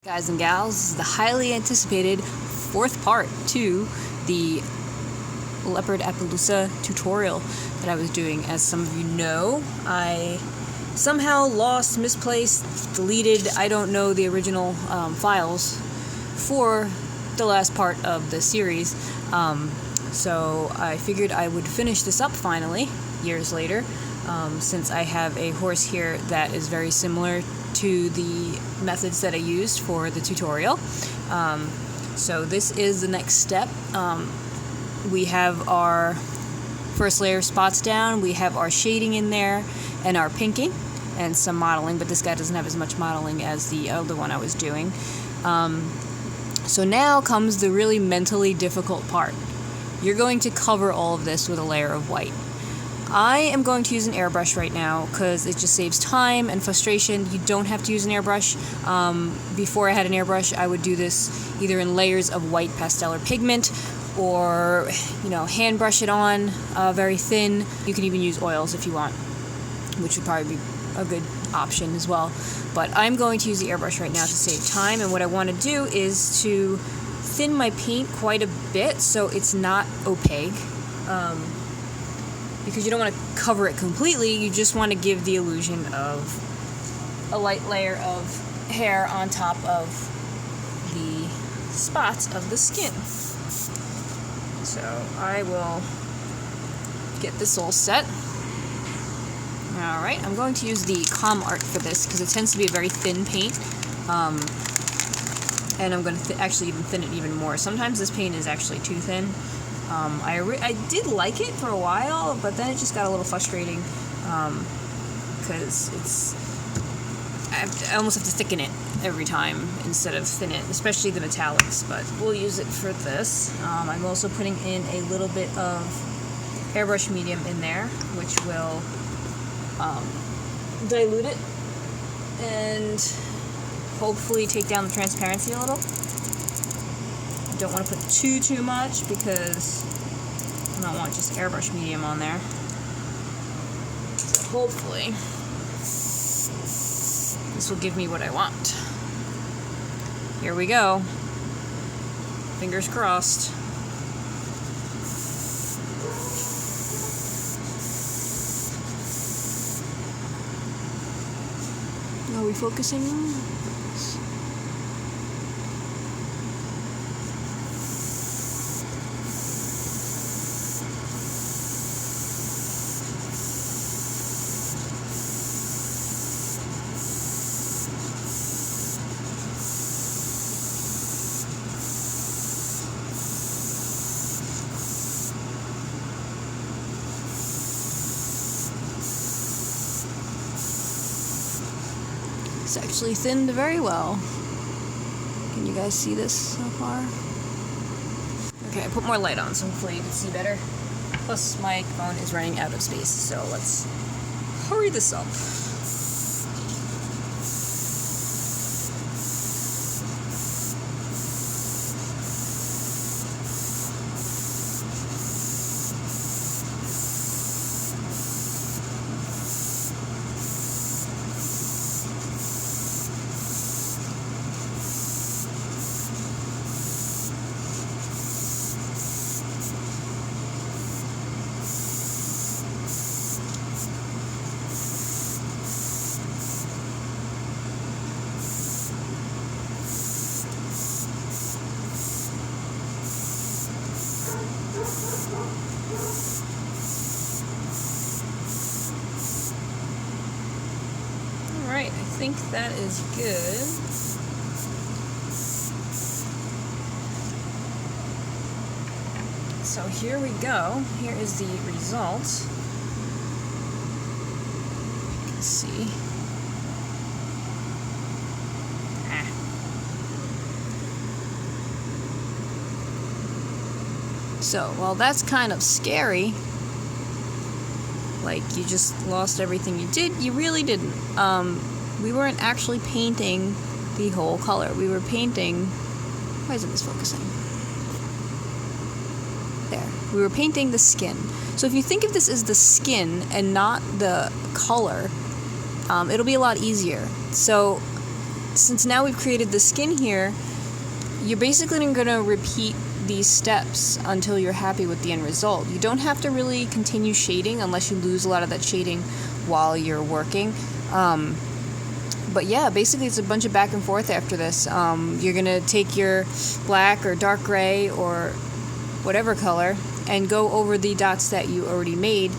Guys and gals, this is the highly anticipated fourth part to the Leopard Appaloosa tutorial that I was doing. As some of you know, I somehow lost, misplaced, deleted, I don't know, the original files for the last part of the series. So I figured I would finish this up finally, years later, since I have a horse here that is very similar to the methods that I used for the tutorial. So this is the next step. We have our first layer of spots down, we have our shading in there, and our pinking, and some modeling, but this guy doesn't have as much modeling as the other one I was doing. So now comes the really mentally difficult part. You're going to cover all of this with a layer of white. I am going to use an airbrush right now because it just saves time and frustration. You don't have to use an airbrush. Before I had an airbrush, I would do this either in layers of white pastel or pigment, or hand brush it on very thin. You can even use oils if you want, which would probably be a good option as well. But I'm going to use the airbrush right now to save time, and what I want to do is to thin my paint quite a bit so it's not opaque. Because you don't want to cover it completely, you just want to give the illusion of a light layer of hair on top of the spots of the skin. So I will get this all set. Alright, I'm going to use the Calm Art for this because it tends to be a very thin paint. And I'm going to actually even thin it even more. Sometimes this paint is actually too thin. I did like it for a while, but then it just got a little frustrating because I almost have to thicken it every time instead of thin it, especially the metallics, but we'll use it for this. I'm also putting in a little bit of airbrush medium in there, which will dilute it and hopefully take down the transparency a little. Don't want to put too much because I don't want just airbrush medium on there. So hopefully this will give me what I want. Here we go. Fingers crossed. Are we focusing? It's actually thinned very well. Can you guys see this so far? Okay, I put more light on so hopefully you can see better. Plus my phone is running out of space, so let's hurry this up. Alright, I think that is good. So here we go. Here is the result. You can see. So, well, that's kind of scary. Like, you just lost everything you did. You really didn't. We weren't actually painting the whole color. We were painting... Why isn't this focusing? There. We were painting the skin. So if you think of this as the skin and not the color, it'll be a lot easier. So since now we've created the skin here, you're basically going to repeat these steps until you're happy with the end result. You don't have to really continue shading unless you lose a lot of that shading while you're working. But yeah, basically it's a bunch of back and forth after this. You're going to take your black or dark gray or whatever color and go over the dots that you already made.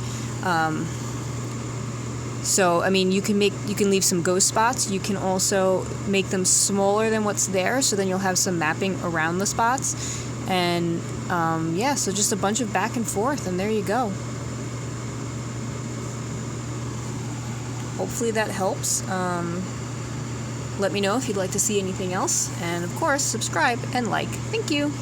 So, I mean, you can leave some ghost spots. You can also make them smaller than what's there, so then you'll have some mapping around the spots. And yeah, so just a bunch of back and forth, and there you go. Hopefully that helps. Let me know if you'd like to see anything else, and of course, subscribe and like. Thank you.